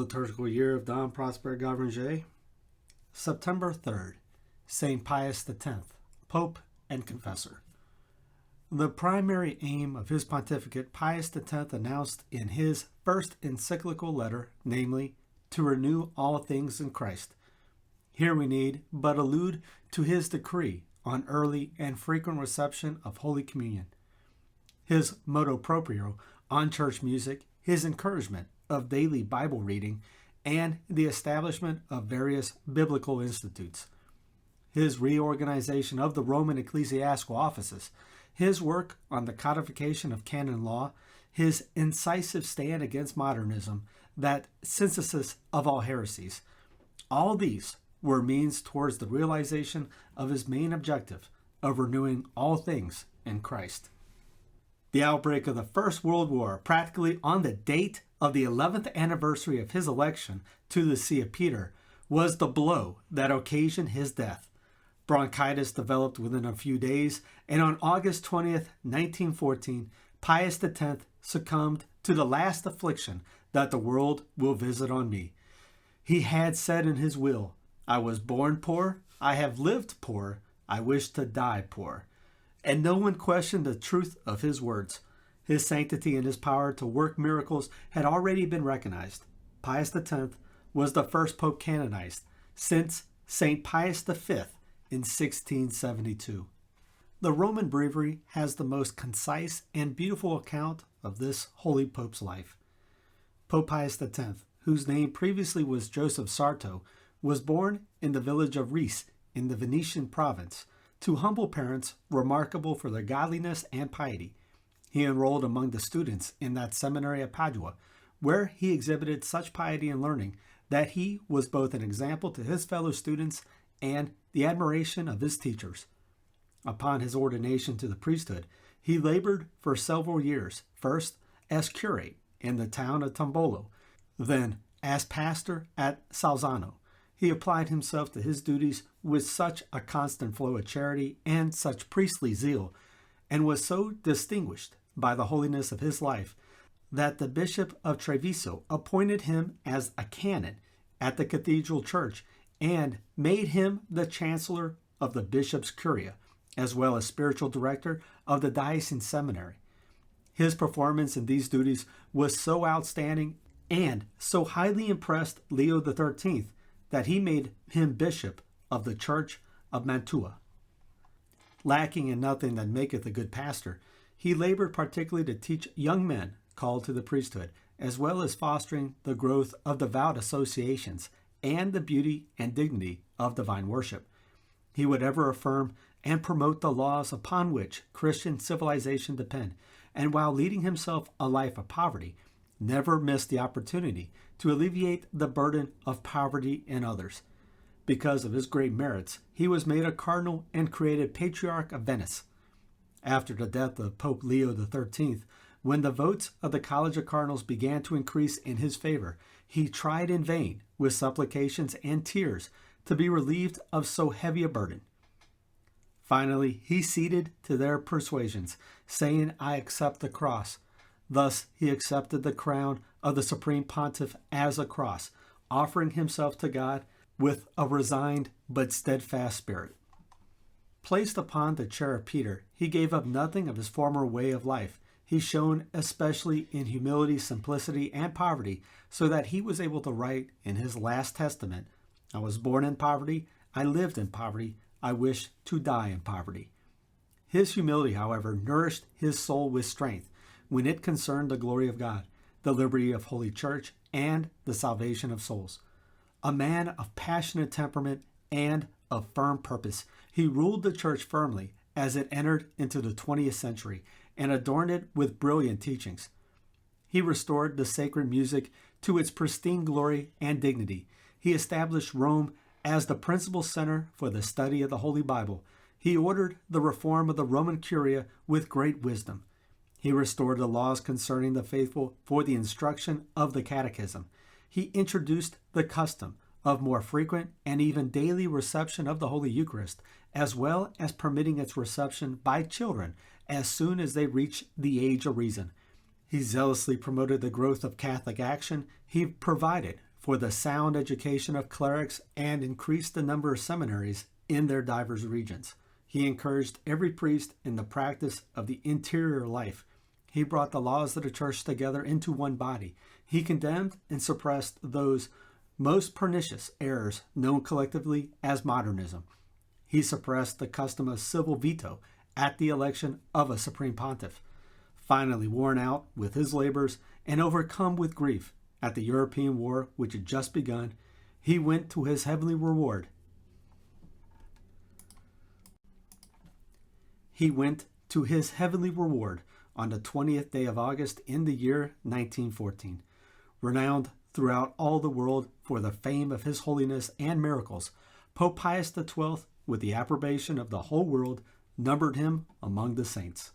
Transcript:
liturgical year of Dom Prosper Guéranger. September 3rd, St. Pius X, Pope and Confessor. The primary aim of his pontificate, Pius X announced in his first encyclical letter, namely, to renew all things in Christ. Here we need but allude to his decree on early and frequent reception of Holy Communion, his motu proprio on church music, his encouragement of daily Bible reading, and the establishment of various biblical institutes, his reorganization of the Roman ecclesiastical offices, his work on the codification of canon law, his incisive stand against modernism, that synthesis of all heresies. All these were means towards the realization of his main objective of renewing all things in Christ. The outbreak of the First World War, practically on the date of the 11th anniversary of his election to the See of Peter, was the blow that occasioned his death. Bronchitis developed within a few days, and on August 20th, 1914, Pius X succumbed to the last affliction that the world will visit on me. He had said in his will, "I was born poor, I have lived poor, I wish to die poor." And no one questioned the truth of his words. His sanctity and his power to work miracles had already been recognized. Pius X was the first pope canonized since St. Pius V in 1672. The Roman Breviary has the most concise and beautiful account of this holy pope's life. Pope Pius X, whose name previously was Giuseppe Sarto, was born in the village of Riese in the Venetian province to humble parents remarkable for their godliness and piety. He enrolled among the students in that Seminary of Padua, where he exhibited such piety and learning that he was both an example to his fellow students and the admiration of his teachers. Upon his ordination to the priesthood, he labored for several years, first as curate in the town of Tombolo, then as pastor at Salzano. He applied himself to his duties with such a constant flow of charity and such priestly zeal, and was so distinguished by the holiness of his life that the Bishop of Treviso appointed him as a canon at the cathedral church and made him the chancellor of the Bishop's Curia, as well as spiritual director of the diocesan seminary. His performance in these duties was so outstanding and so highly impressed Leo XIII that he made him bishop of the Church of Mantua. Lacking in nothing that maketh a good pastor, he labored particularly to teach young men called to the priesthood, as well as fostering the growth of devout associations and the beauty and dignity of divine worship. He would ever affirm and promote the laws upon which Christian civilization depend, and while leading himself a life of poverty, never missed the opportunity to alleviate the burden of poverty in others. Because of his great merits, he was made a cardinal and created Patriarch of Venice. After the death of Pope Leo XIII, when the votes of the College of Cardinals began to increase in his favor, he tried in vain, with supplications and tears, to be relieved of so heavy a burden. Finally, he ceded to their persuasions, saying, "I accept the cross." Thus, he accepted the crown of the Supreme Pontiff as a cross, offering himself to God with a resigned but steadfast spirit. Placed upon the chair of Peter, he gave up nothing of his former way of life. He shone especially in humility, simplicity, and poverty, so that he was able to write in his last testament, "I was born in poverty, I lived in poverty, I wish to die in poverty." His humility, however, nourished his soul with strength when it concerned the glory of God, the liberty of Holy Church, and the salvation of souls. A man of passionate temperament and of firm purpose, he ruled the Church firmly as it entered into the 20th century and adorned it with brilliant teachings. He restored the sacred music to its pristine glory and dignity. He established Rome as the principal center for the study of the Holy Bible. He ordered the reform of the Roman Curia with great wisdom. He restored the laws concerning the faithful for the instruction of the catechism. He introduced the custom of more frequent and even daily reception of the Holy Eucharist, as well as permitting its reception by children as soon as they reach the age of reason. He zealously promoted the growth of Catholic action. He provided for the sound education of clerics and increased the number of seminaries in their diverse regions. He encouraged every priest in the practice of the interior life. He brought the laws of the church together into one body. He condemned and suppressed those most pernicious errors known collectively as modernism. He suppressed the custom of civil veto at the election of a supreme pontiff. Finally, worn out with his labors and overcome with grief at the European war which had just begun, he went to his heavenly reward. He went to his heavenly reward on the 20th day of August in the year 1914. Renowned throughout all the world for the fame of his holiness and miracles, Pope Pius XII, with the approbation of the whole world, numbered him among the saints.